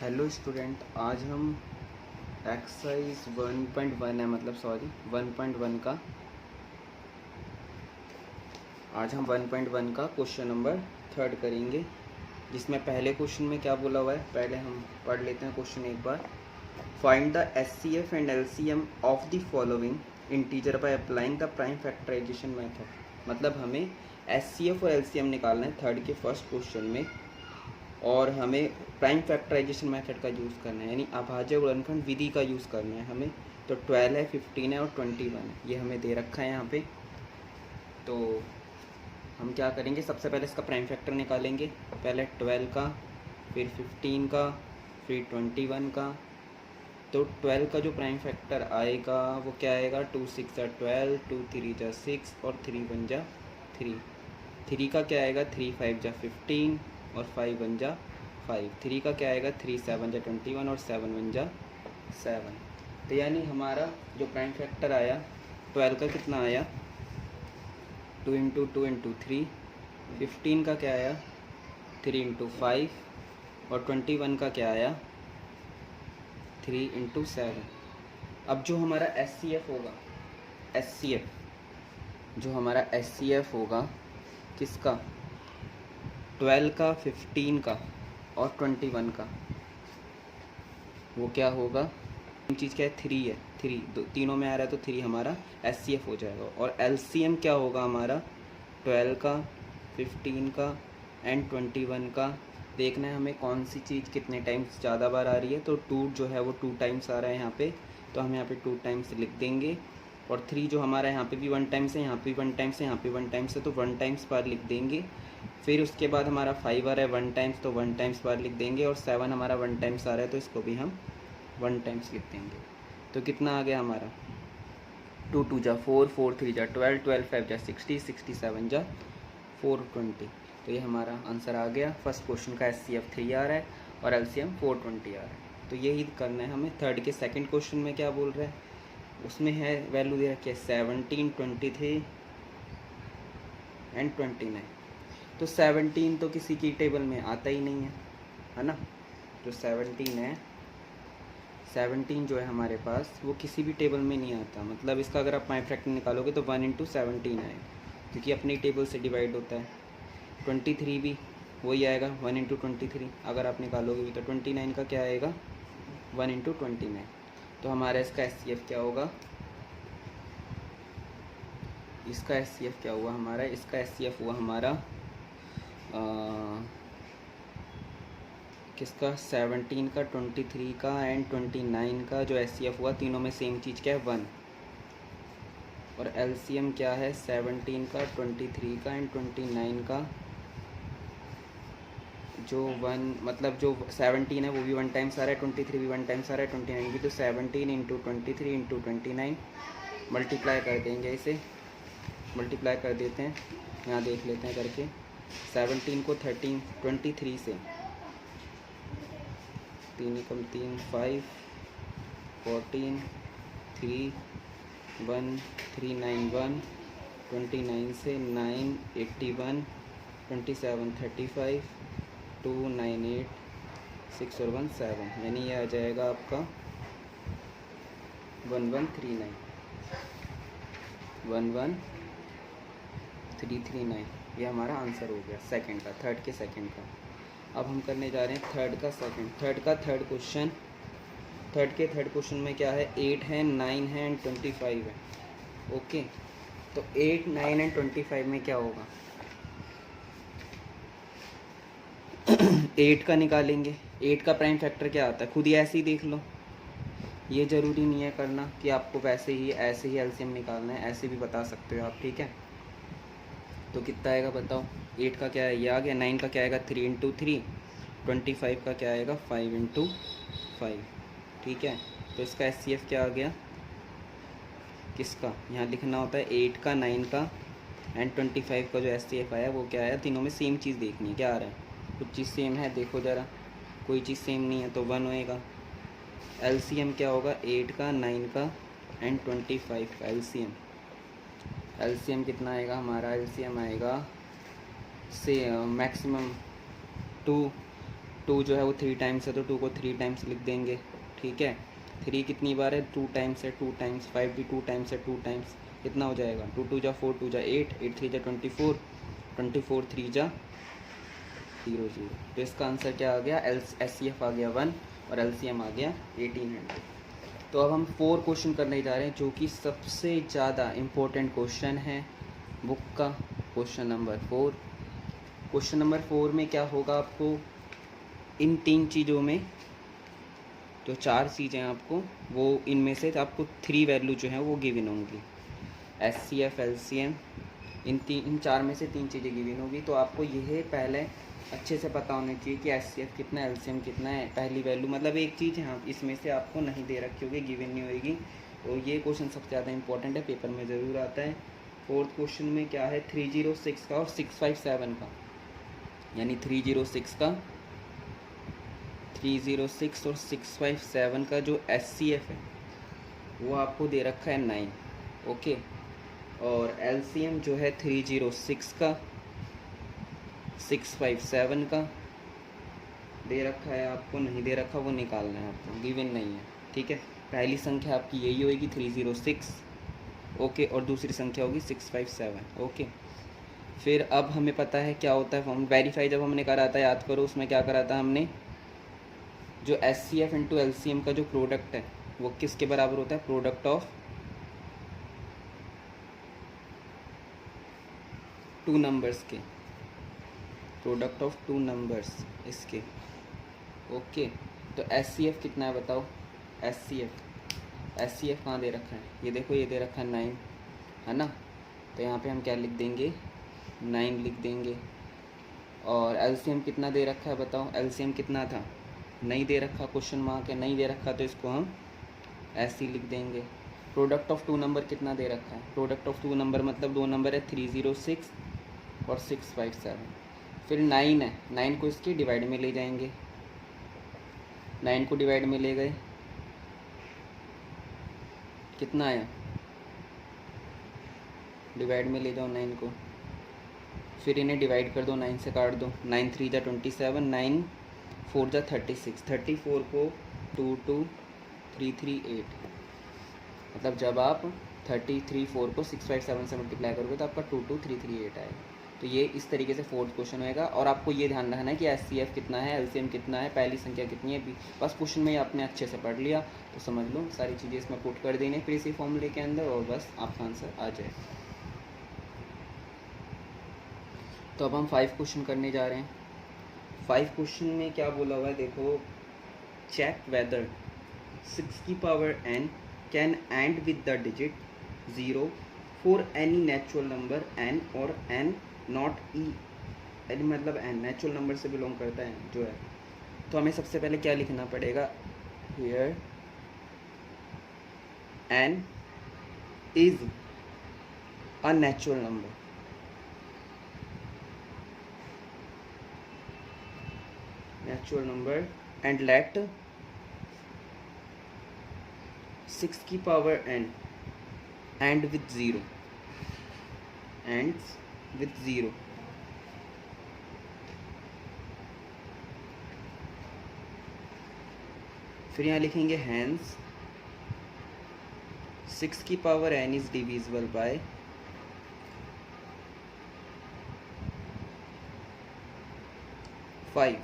Hello student, आज हम exercise 1.1 है, मतलब सॉरी 1.1 का आज हम 1.1 का क्वेश्चन नंबर 3 करेंगे, जिसमें पहले क्वेश्चन में क्या बोला हुआ है पहले हम पढ़ लेते हैं क्वेश्चन एक बार। Find the HCF and LCM of the following integer by applying the prime factorisation method. मतलब हमें एचसीएफ और एलसीएम निकालना है थर्ड के फर्स्ट क्वेश्चन में, और हमें प्राइम फैक्टराइजेशन मेथड का यूज़ करना है, यानी अभाज्य गुणनखंड विधि का यूज़ करना है हमें। तो 12 है, 15 है और 21 है, ये हमें दे रखा है यहाँ पे। तो हम क्या करेंगे, सबसे पहले इसका प्राइम फैक्टर निकालेंगे। पहले 12 का, फिर 15 का, फिर 21 का। तो 12 का जो प्राइम फैक्टर आएगा वो क्या आएगा, 2 6 जा 12, 2 3 जा 6 और 3 1 जा 3। 3 का क्या आएगा, 3 5 जा 15 और 5 1 जा 5। 3 का क्या आएगा, 3 7 जा 21 और 7 1 जा 7। तो यानी हमारा जो प्राइम फैक्टर आया 12 का कितना आया, 2 इंटू 2 इंटू 3। 15 का क्या आया, 3 इंटू 5 और 21 का क्या आया, 3 इंटू 7। अब जो हमारा एचसीएफ होगा, जो हमारा एचसीएफ होगा किसका, 12 का, 15 का और 21 का, वो क्या होगा, चीज़ क्या है, 3 है। 3 तीनों में आ रहा है तो 3 हमारा एचसीएफ हो जाएगा। और एलसीएम क्या होगा हमारा, 12 का, 15 का एंड 21 का। देखना है हमें कौन सी चीज़ कितने टाइम्स ज़्यादा बार आ रही है। तो 2 जो है वो 2 टाइम्स आ रहा है यहाँ पे, तो हम यहाँ पे 2 टाइम्स लिख देंगे। और 3 जो हमारा यहाँ पे भी 1 टाइम्स है, यहाँ पे 1 टाइम्स है, यहाँ पे 1 टाइम्स है, तो 1 टाइम्स बार लिख देंगे। फिर उसके बाद हमारा 5 आ रहा है 1 टाइम्स, तो 1 टाइम्स बार लिख देंगे। और 7 हमारा 1 टाइम्स आ रहा है, तो इसको भी हम 1 टाइम्स लिख देंगे। तो कितना आ गया हमारा, 2 2 जा 4, 4 3 जा 12, 12 5 जा 60, 67 जा 420। तो ये हमारा आंसर आ गया। फर्स्ट क्वेश्चन का एचसीएफ 3 आ रहा है और एलसीएम 420 आ रहा है। तो यही करना है हमें। थर्ड के सेकंड क्वेश्चन में क्या बोल रहा है, उसमें है वैल्यू दे रखी है 17, 23 एंड 29। तो 17 तो किसी की टेबल में आता ही नहीं है ना। जो 17 है, 17 जो है हमारे पास वो किसी भी टेबल में नहीं आता। मतलब इसका अगर आप प्राइम फैक्टर निकालोगे तो 1 इंटू 17 आएगा, क्योंकि अपनी टेबल से डिवाइड होता है। 23 भी वही आएगा, 1 इंटू 23 अगर आप निकालोगे भी। तो 29 का क्या आएगा, 1 इंटू 29। तो हमारा इसका एचसीएफ क्या होगा, इसका एचसीएफ क्या हुआ हमारा, इसका एचसीएफ हुआ हमारा किसका, 17 का, 23 का एंड 29 का जो एचसीएफ हुआ, तीनों में सेम चीज़ क्या है, 1। और एलसीएम क्या है, 17 का, 23 का एंड 29 का जो 1, मतलब जो 17 है वो भी 1 टाइम्स आ रहा है, 23 भी 1 टाइम्स आ रहा है, 29 भी। तो 17 इंटू 23 इंटू 29 मल्टीप्लाई कर देंगे, इसे मल्टीप्लाई कर देते हैं, यहाँ देख लेते हैं करके। 17 को 23 से 3 एकम 3 5 14 3 1 3 9 1 29 से 9 81 27 35 2 9 8 6 और 1 7, यानी ये आ जाएगा आपका 1139 11339। ये हमारा आंसर हो गया सेकंड का, थर्ड के सेकंड का। अब हम करने जा रहे हैं थर्ड का second. Third question, third question में क्या है, 8 है, 9 है एंड 25 है। ओके, तो 8 9 एंड 25 में क्या होगा, 8 का निकालेंगे। 8 का प्राइम फैक्टर क्या आता है, खुद ही ऐसे ही देख लो, ये ज़रूरी नहीं है करना कि आपको वैसे ही ऐसे ही एलसीएम निकालना है, ऐसे भी बता सकते हो आप, ठीक है। तो कितना आएगा बताओ, 8 का क्या है, ये आ गया। 9 का क्या आएगा, 3 इंटू 3। 25 का क्या आएगा, 5 इंटू 5, ठीक है। तो इसका एचसीएफ क्या आ गया, किसका, यहाँ लिखना होता है 8 का, 9 का एंड 25 का जो एचसीएफ आया वो क्या आया। तीनों में सेम चीज़ देखनी है, क्या आ रहा है, कुछ चीज़ सेम है, देखो ज़रा, कोई चीज़ सेम नहीं है तो 1 होएगा। एलसीएम क्या होगा, 8 का, 9 का एंड 25 का एलसीएम कितना आएगा हमारा, एलसीएम आएगा से मैक्सिमम 2 टू जो है वो 3 टाइम्स है तो 2 को 3 टाइम्स लिख देंगे, ठीक है। 3 कितनी बार है, 2 टाइम्स है, 2 टाइम्स। 5 भी 2 टाइम्स है, 2 टाइम्स। कितना हो जाएगा, 2 2 जा 4, 2 जा 8, 8 3 जा 24, 24 3 जा 0 0। तो इसका आंसर क्या आ गया, SCF आ गया 1 और LCM आ गया 1800। तो अब हम 4 क्वेश्चन करने जा रहे हैं जो कि सबसे ज़्यादा इम्पोर्टेंट क्वेश्चन है बुक का। Question number 4। क्वेश्चन नंबर 4 में क्या होगा, आपको इन 3 चीज़ों में जो 4 चीज़ें आपको, वो इनमें से आपको 3 वैल्यू जो हैं वो गिवन होंगी। SCF LCM इन 4 में से 3 चीज़ें गिवन होगी। तो आपको यह पहले अच्छे से पता होना चाहिए कि SCF कितना है, LCM कितना है। पहली वैल्यू मतलब एक चीज़ यहाँ इसमें से आपको नहीं दे रखी होगी, गिवन नहीं होगी। तो ये क्वेश्चन सबसे ज़्यादा इंपॉर्टेंट है, पेपर में ज़रूर आता है। 4th क्वेश्चन में क्या है, 306 का और 657 का, यानी 306 का 306 और 657 का जो SCF है वो आपको दे रखा है 9, ओके। और LCM जो है 306 का 657 का दे रखा है, आपको नहीं दे रखा वो निकालना है, आपको गिवन नहीं है, ठीक है। पहली संख्या आपकी यही होगी 306, ओके, और दूसरी संख्या होगी 657, ओके। फिर अब हमें पता है क्या होता है फॉर्म वेरीफाई, जब हमने करा था, याद करो उसमें क्या करा था हमने, जो SCF इंटू LCM का जो प्रोडक्ट है वो किसके बराबर होता है, प्रोडक्ट ऑफ 2 नंबर्स के, प्रोडक्ट ऑफ 2 नंबर्स इसके, ओके। तो SCF कितना है बताओ, SCF कहाँ दे रखा है, ये देखो ये दे रखा है 9, है ना। तो यहाँ पे हम क्या लिख देंगे, 9 लिख देंगे। और LCM कितना दे रखा है बताओ, LCM कितना था, नहीं दे रखा, क्वेश्चन मार्क है, नहीं दे रखा, तो इसको हम ऐसे ही लिख देंगे। प्रोडक्ट ऑफ 2 नंबर कितना दे रखा है, प्रोडक्ट ऑफ 2 नंबर मतलब 2 नंबर है 306 और 657। फिर 9 है, 9 को इसके डिवाइड में ले जाएंगे, 9 को डिवाइड में ले गए, कितना आया, डिवाइड में ले जाओ 9 को, फिर इन्हें डिवाइड कर दो, 9 से काट दो, 9 3 जा 27, 9 4 जा 36, 34 को 2 2 3 3 8, मतलब जब आप 4 को 657 से मल्टीप्लाई करोगे तो आपका 22338 आएगा। तो ये इस तरीके से 4th क्वेश्चन होएगा। और आपको ये ध्यान रखना है कि SCF कितना है, LCM कितना है, पहली संख्या कितनी है, बस क्वेश्चन में आपने अच्छे से पढ़ लिया तो समझ लो सारी चीज़ें इसमें पुट कर देनी फिर इसी फॉर्मूले के अंदर, और बस आपका आंसर आ जाए। तो अब हम 5 क्वेश्चन करने जा रहे हैं। 5 क्वेश्चन में क्या बोला हुआ है देखो, चेक वेदर 6 की power n can and with the digit 0 for any natural number n और n नॉट e, यानी मतलब n नेचुरल नंबर से बिलोंग करता है जो है। तो हमें सबसे पहले क्या लिखना पड़ेगा, here n is a natural number, natural number and let 6 की power n and with 0, ends with 0। फिर यहाँ लिखेंगे हैंस 6 की power n is divisible by 5,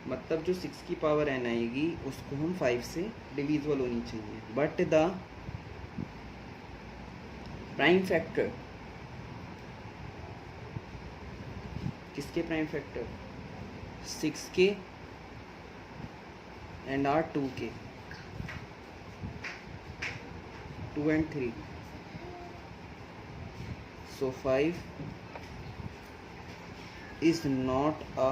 मतलब जो 6 की पावर n आएगी उसको हम 5 से डिविजिबल होनी चाहिए। बट द प्राइम फैक्टर, किसके प्राइम फैक्टर, 6 के एंड आर 2 के, 2 and 3, so 5 is not a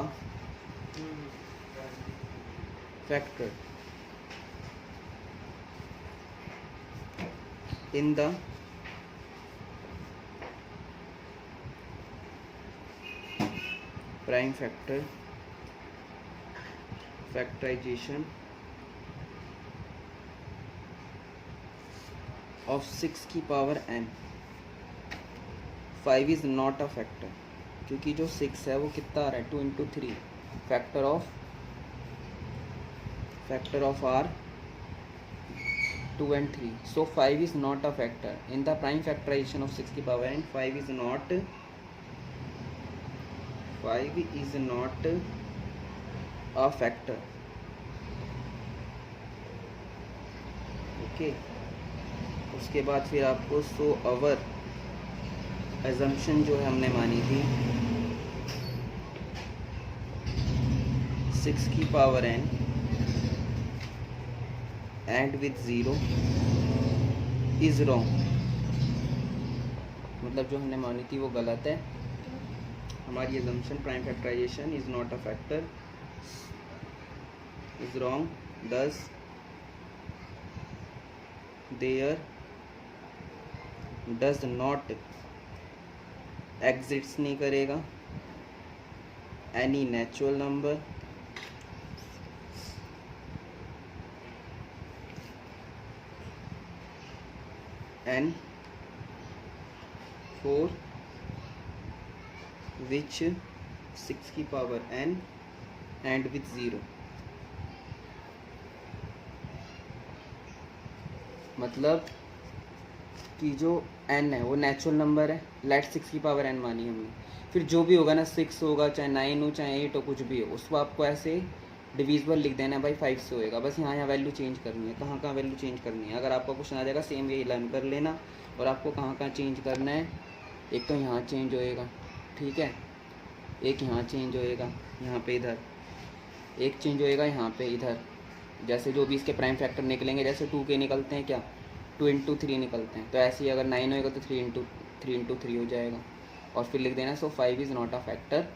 factor in the prime factor factorization of 6 की power n। 5 is not a factor, क्योंकि जो 6 है वो कितना आ रहा है, 2 into 3, factor of are 2 and 3. So 5 is not a factor in the prime factorization of 6 की power n. 5 is not a factor. Okay उसके बाद फिर आपको सो अवर assumption जो है हमने मानी थी 6 की power n and with 0 is wrong, मतलब जो हमने मानी थी वो गलत है. हमारी assumption prime factorisation is not a factor is wrong. Thus there does not exists नहीं करेगा any natural number n for which 6 की पावर n and with 0. मतलब कि जो n है वो नेचुरल नंबर है. लेट 6 की पावर n मानी हमने. फिर जो भी होगा ना 6 होगा चाहे 9 हो चाहे 8 हो कुछ भी हो उसको आपको ऐसे डिविजिबल लिख देना है भाई 5 से होएगा. बस यहाँ वैल्यू चेंज करनी है. कहाँ वैल्यू चेंज करनी है. अगर आपका क्वेश्चन आ जाएगा सेम यही लर्न कर लेना. और आपको कहाँ चेंज करना है. एक तो यहाँ चेंज होएगा ठीक है, एक यहाँ चेंज होएगा यहाँ पे इधर, एक चेंज होएगा यहाँ पे इधर. जैसे जो भी इसके प्राइम फैक्टर निकलेंगे जैसे 2 के निकलते हैं क्या 2 इंटू 3 निकलते हैं. तो ऐसे ही अगर 9 होएगा तो 3 इंटू 3 हो जाएगा. और फिर लिख देना सो 5 इज़ नॉट अ फैक्टर.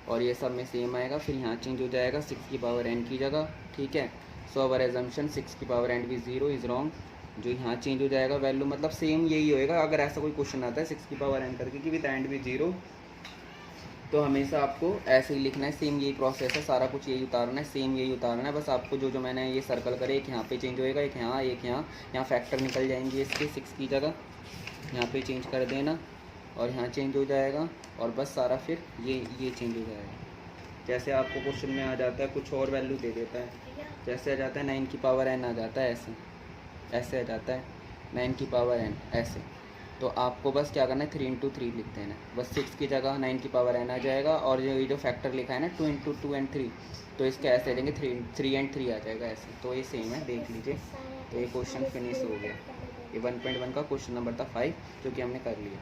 और ये सब में सेम आएगा. फिर यहाँ चेंज हो जाएगा 6 की पावर n की जगह ठीक है. सो अवर एजम्पशन 6 की power n with 0 is wrong. जो यहाँ चेंज हो जाएगा वैल्यू मतलब सेम यही होएगा. अगर ऐसा कोई क्वेश्चन आता है 6 की पावर n करके कि विद एंड विद 0 तो हमेशा आपको ऐसे ही लिखना है. सेम यही प्रोसेस है. सारा कुछ यही उतारना है. सेम यही उतारना है. बस आपको जो मैंने ये सर्कल करे एक यहाँ पे चेंज होएगा एक यहाँ फैक्टर निकल जाएंगे इसके 6 की जगह यहाँ पे चेंज कर देना और यहाँ चेंज हो जाएगा. और बस सारा फिर ये चेंज हो जाएगा. जैसे आपको क्वेश्चन में आ जाता है कुछ और वैल्यू दे देता है. जैसे आ जाता है 9 की पावर n आ जाता है ऐसे आ जाता है 9 की पावर n ऐसे. तो आपको बस क्या करना है 3 इंटू 3 लिख देना है. बस 6 की जगह 9 की पावर n आ जाएगा. और जो फैक्टर लिखा है ना 2 इंटू 2 एंड 3 तो इसके ऐसे आ जाएंगे 3 एंड 3 आ जाएगा ऐसे. तो ये सेम है देख लीजिए. तो ये क्वेश्चन फिनिश हो गया. ये 1.1 का क्वेश्चन नंबर था 5 जो कि हमने कर लिया.